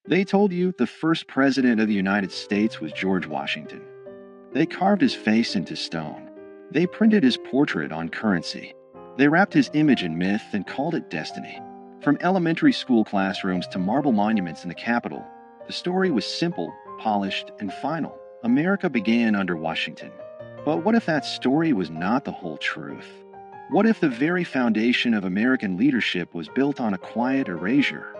They told you the first president of the United States was George Washington. They carved his face into stone. They printed his portrait on currency. They wrapped his image in myth and called it destiny. From elementary school classrooms to marble monuments in the Capitol, the story was simple, polished, and final. America began under Washington. But what if that story was not the whole truth? What if the very foundation of American leadership was built on a quiet erasure?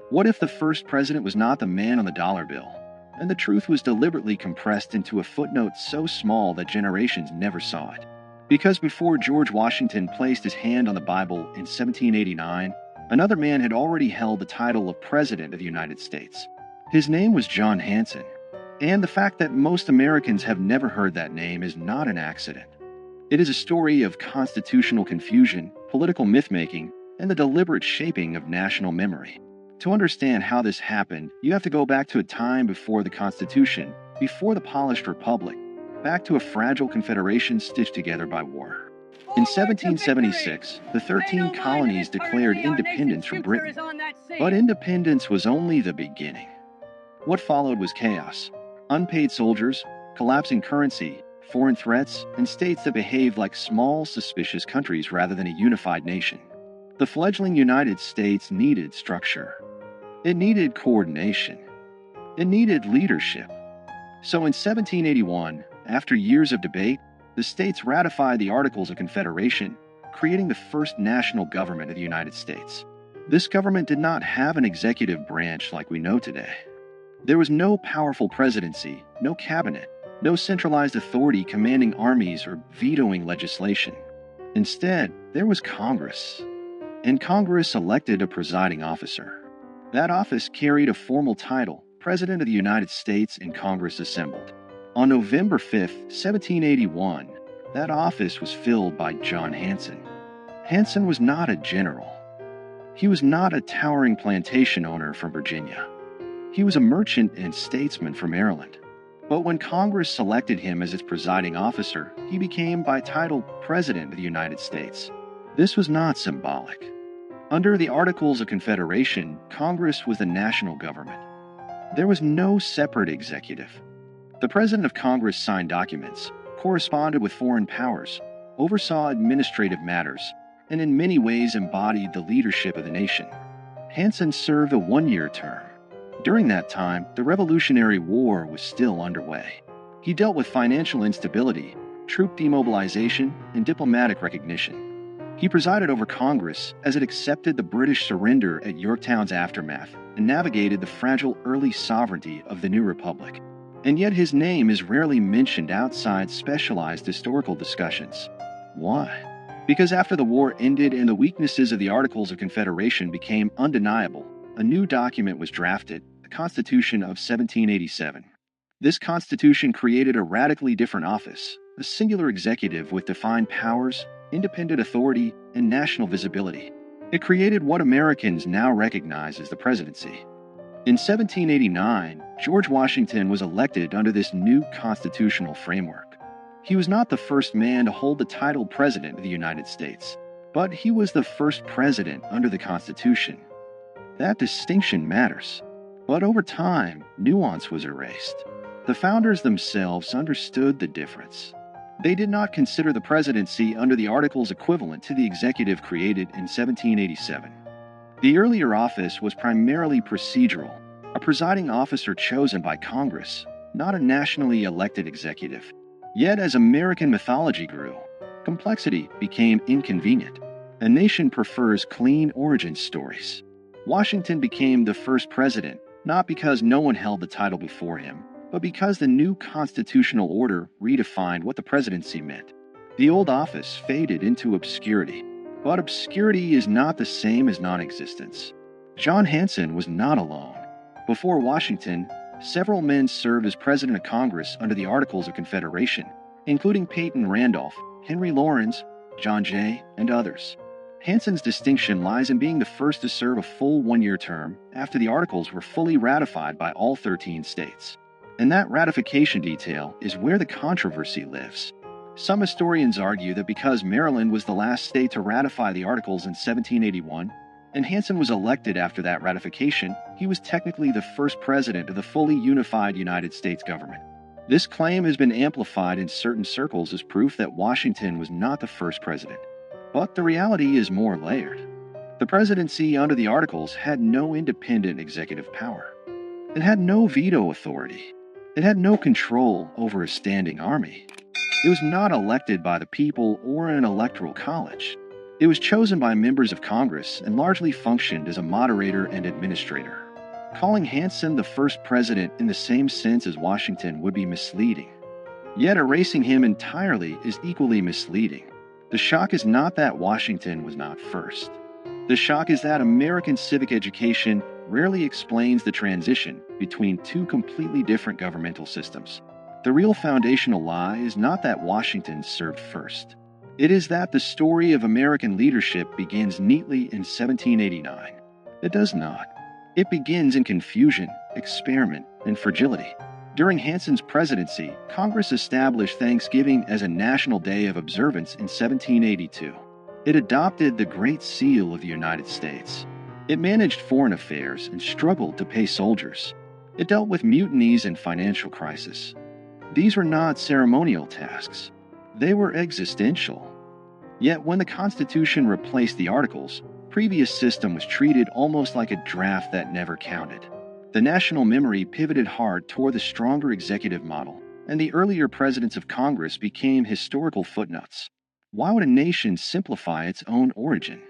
What if the first president was not the man on the dollar bill, and the truth was deliberately compressed into a footnote so small that generations never saw it? Because before George Washington placed his hand on the Bible in 1789, another man had already held the title of President of the United States. His name was John Hanson, and the fact that most Americans have never heard that name is not an accident. It is a story of constitutional confusion, political myth-making, and the deliberate shaping of national memory. To understand how this happened, you have to go back to a time before the Constitution, before the polished republic, back to a fragile confederation stitched together by war. In 1776, the 13 colonies declared independence from Britain, but independence was only the beginning. What followed was chaos: unpaid soldiers, collapsing currency, foreign threats, and states that behaved like small, suspicious countries rather than a unified nation. The fledgling United States needed structure. It needed coordination. It needed leadership. So in 1781, after years of debate, the states ratified the Articles of Confederation, creating the first national government of the United States. This government did not have an executive branch like we know today. There was no powerful presidency, no cabinet, no centralized authority commanding armies or vetoing legislation. Instead, there was Congress. And Congress elected a presiding officer. That office carried a formal title, President of the United States, and Congress assembled. On November 5, 1781, that office was filled by John Hanson. Hanson was not a general. He was not a towering plantation owner from Virginia. He was a merchant and statesman from Maryland. But when Congress selected him as its presiding officer, he became by title President of the United States. This was not symbolic. Under the Articles of Confederation, Congress was the national government. There was no separate executive. The President of Congress signed documents, corresponded with foreign powers, oversaw administrative matters, and in many ways embodied the leadership of the nation. Hanson served a one-year term. During that time, the Revolutionary War was still underway. He dealt with financial instability, troop demobilization, and diplomatic recognition. He presided over Congress as it accepted the British surrender at Yorktown's aftermath and navigated the fragile early sovereignty of the new republic. And yet his name is rarely mentioned outside specialized historical discussions. Why? Because after the war ended and the weaknesses of the Articles of Confederation became undeniable, a new document was drafted, the Constitution of 1787. This Constitution created a radically different office, a singular executive with defined powers, independent authority, and national visibility. It created what Americans now recognize as the presidency. In 1789, George Washington was elected under this new constitutional framework. He was not the first man to hold the title President of the United States, but he was the first president under the Constitution. That distinction matters. But over time, nuance was erased. The founders themselves understood the difference. They did not consider the presidency under the Articles equivalent to the executive created in 1787. The earlier office was primarily procedural, a presiding officer chosen by Congress, not a nationally elected executive. Yet as American mythology grew, complexity became inconvenient. A nation prefers clean origin stories. Washington became the first president, not because no one held the title before him, but because the new constitutional order redefined what the presidency meant. The old office faded into obscurity, but obscurity is not the same as non-existence. John Hanson was not alone. Before Washington, several men served as president of Congress under the Articles of Confederation, including Peyton Randolph, Henry Laurens, John Jay, and others. Hanson's distinction lies in being the first to serve a full one-year term after the Articles were fully ratified by all 13 states. And that ratification detail is where the controversy lives. Some historians argue that because Maryland was the last state to ratify the Articles in 1781, and Hanson was elected after that ratification, he was technically the first president of the fully unified United States government. This claim has been amplified in certain circles as proof that Washington was not the first president. But the reality is more layered. The presidency under the Articles had no independent executive power. It had no veto authority. It had no control over a standing army. It was not elected by the people or an electoral college. It was chosen by members of Congress and largely functioned as a moderator and administrator. Calling Hanson the first president in the same sense as Washington would be misleading. Yet erasing him entirely is equally misleading. The shock is not that Washington was not first. The shock is that American civic education rarely explains the transition between two completely different governmental systems. The real foundational lie is not that Washington served first. It is that the story of American leadership begins neatly in 1789. It does not. It begins in confusion, experiment, and fragility. During Hanson's presidency, Congress established Thanksgiving as a national day of observance in 1782. It adopted the Great Seal of the United States. It managed foreign affairs and struggled to pay soldiers. It dealt with mutinies and financial crisis. These were not ceremonial tasks. They were existential. Yet when the Constitution replaced the Articles, the previous system was treated almost like a draft that never counted. The national memory pivoted hard toward the stronger executive model, and the earlier presidents of Congress became historical footnotes. Why would a nation simplify its own origin?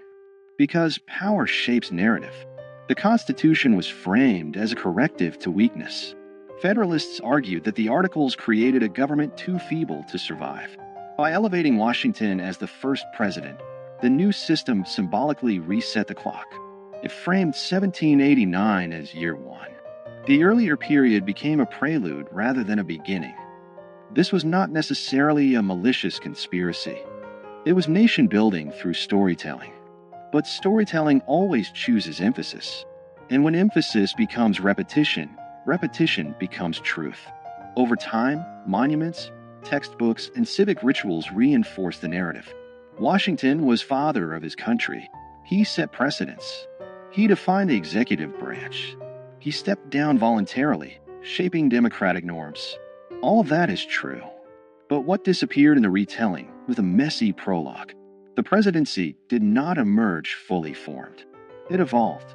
Because power shapes narrative. The Constitution was framed as a corrective to weakness. Federalists argued that the Articles created a government too feeble to survive. By elevating Washington as the first president, the new system symbolically reset the clock. It framed 1789 as year one. The earlier period became a prelude rather than a beginning. This was not necessarily a malicious conspiracy. It was nation-building through storytelling. But storytelling always chooses emphasis. And when emphasis becomes repetition, repetition becomes truth. Over time, monuments, textbooks, and civic rituals reinforce the narrative. Washington was father of his country. He set precedents. He defined the executive branch. He stepped down voluntarily, shaping democratic norms. All of that is true. But what disappeared in the retelling was a messy prologue. The presidency did not emerge fully formed. It evolved.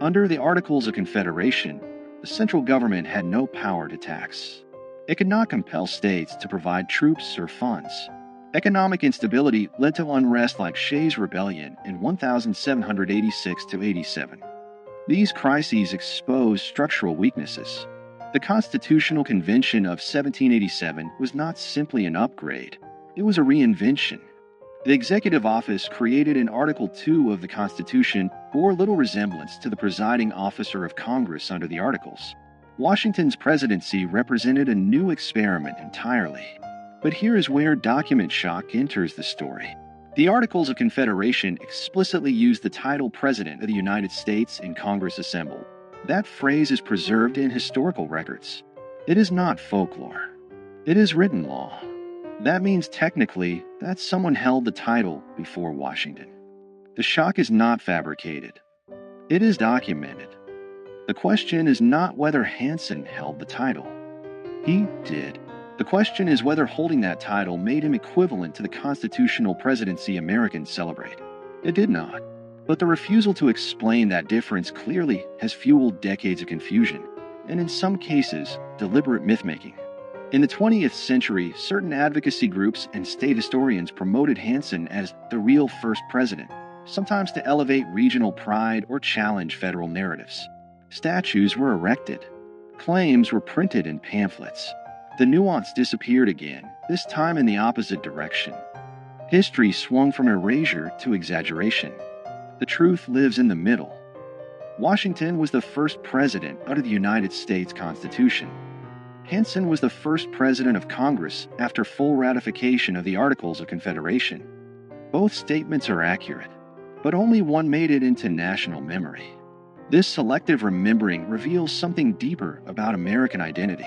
Under the Articles of Confederation, the central government had no power to tax. It could not compel states to provide troops or funds. Economic instability led to unrest like Shays' Rebellion in 1786–87. These crises exposed structural weaknesses. The Constitutional Convention of 1787 was not simply an upgrade, it was a reinvention. The executive office created in Article 2 of the Constitution bore little resemblance to the presiding officer of Congress under the Articles. Washington's presidency represented a new experiment entirely. But here is where document shock enters the story. The Articles of Confederation explicitly used the title President of the United States in Congress assembled. That phrase is preserved in historical records. It is not folklore. It is written law. That means technically that someone held the title before Washington. The shock is not fabricated. It is documented. The question is not whether Hanson held the title. He did. The question is whether holding that title made him equivalent to the constitutional presidency Americans celebrate. It did not. But the refusal to explain that difference clearly has fueled decades of confusion, and in some cases, deliberate myth-making. In the 20th century, certain advocacy groups and state historians promoted Hanson as the real first president, sometimes to elevate regional pride or challenge federal narratives. Statues were erected. Claims were printed in pamphlets. The nuance disappeared again, this time in the opposite direction. History swung from erasure to exaggeration. The truth lives in the middle. Washington was the first president under the United States Constitution. Hanson was the first president of Congress after full ratification of the Articles of Confederation. Both statements are accurate, but only one made it into national memory. This selective remembering reveals something deeper about American identity.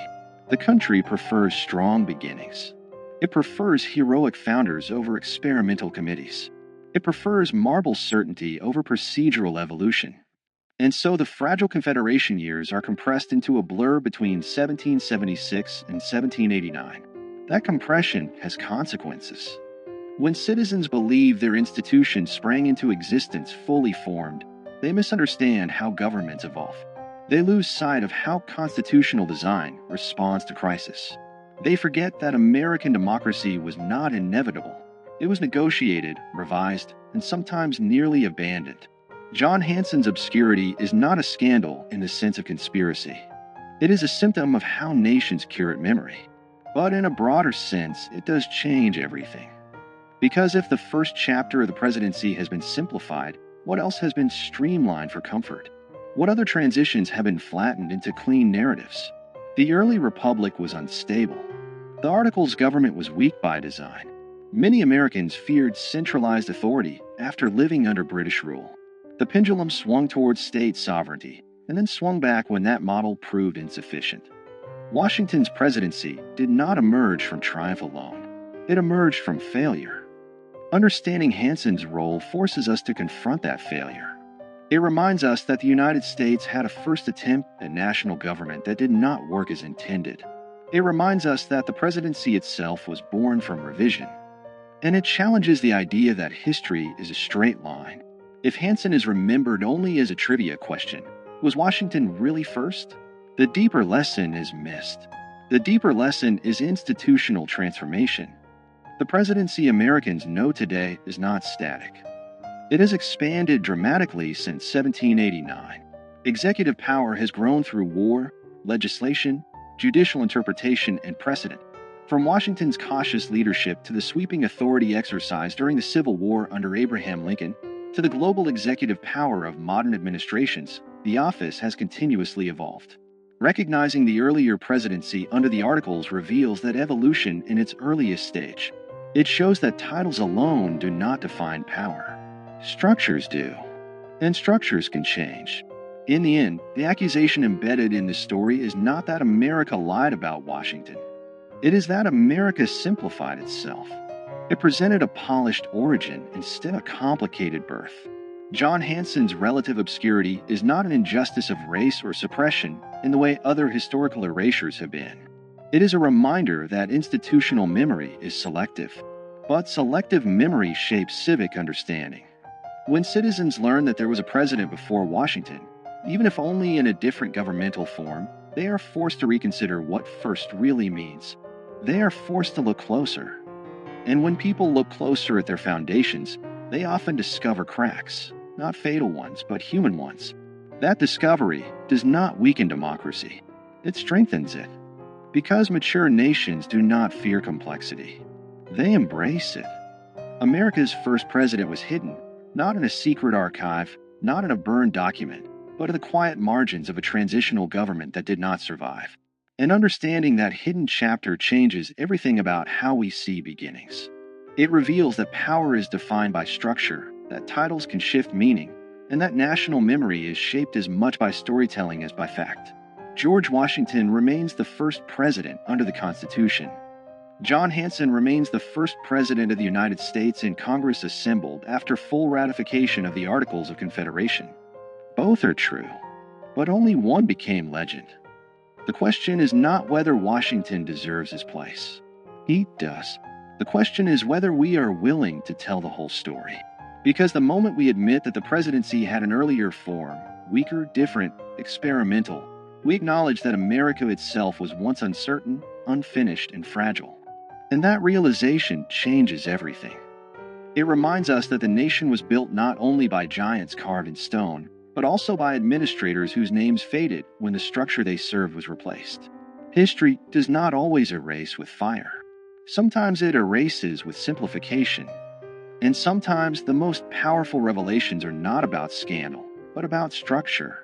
The country prefers strong beginnings. It prefers heroic founders over experimental committees. It prefers marble certainty over procedural evolution. And so the fragile Confederation years are compressed into a blur between 1776 and 1789. That compression has consequences. When citizens believe their institutions sprang into existence fully formed, they misunderstand how governments evolve. They lose sight of how constitutional design responds to crisis. They forget that American democracy was not inevitable. It was negotiated, revised, and sometimes nearly abandoned. John Hanson's obscurity is not a scandal in the sense of conspiracy. It is a symptom of how nations curate memory. But in a broader sense, it does change everything. Because if the first chapter of the presidency has been simplified, what else has been streamlined for comfort? What other transitions have been flattened into clean narratives? The early republic was unstable. The Articles government was weak by design. Many Americans feared centralized authority after living under British rule. The pendulum swung towards state sovereignty, and then swung back when that model proved insufficient. Washington's presidency did not emerge from triumph alone. It emerged from failure. Understanding Hanson's role forces us to confront that failure. It reminds us that the United States had a first attempt at national government that did not work as intended. It reminds us that the presidency itself was born from revision. And it challenges the idea that history is a straight line. If Hanson is remembered only as a trivia question, was Washington really first? The deeper lesson is missed. The deeper lesson is institutional transformation. The presidency Americans know today is not static. It has expanded dramatically since 1789. Executive power has grown through war, legislation, judicial interpretation, and precedent. From Washington's cautious leadership to the sweeping authority exercised during the Civil War under Abraham Lincoln, to the global executive power of modern administrations, the office has continuously evolved. Recognizing the earlier presidency under the Articles reveals that evolution in its earliest stage. It shows that titles alone do not define power. Structures do. And structures can change. In the end, the accusation embedded in this story is not that America lied about Washington. It is that America simplified itself. It presented a polished origin instead of a complicated birth. John Hanson's relative obscurity is not an injustice of race or suppression in the way other historical erasures have been. It is a reminder that institutional memory is selective, but selective memory shapes civic understanding. When citizens learn that there was a president before Washington, even if only in a different governmental form, they are forced to reconsider what first really means. They are forced to look closer. And when people look closer at their foundations, they often discover cracks, not fatal ones, but human ones. That discovery does not weaken democracy. It strengthens it. Because mature nations do not fear complexity. They embrace it. America's first president was hidden, not in a secret archive, not in a burned document, but in the quiet margins of a transitional government that did not survive. And understanding that hidden chapter changes everything about how we see beginnings. It reveals that power is defined by structure, that titles can shift meaning, and that national memory is shaped as much by storytelling as by fact. George Washington remains the first president under the Constitution. John Hanson remains the first president of the United States in Congress assembled after full ratification of the Articles of Confederation. Both are true, but only one became legend. The question is not whether Washington deserves his place. He does. The question is whether we are willing to tell the whole story. Because the moment we admit that the presidency had an earlier form, weaker, different, experimental, we acknowledge that America itself was once uncertain, unfinished, and fragile. And that realization changes everything. It reminds us that the nation was built not only by giants carved in stone, but also by administrators whose names faded when the structure they served was replaced. History does not always erase with fire. Sometimes it erases with simplification. And sometimes the most powerful revelations are not about scandal, but about structure.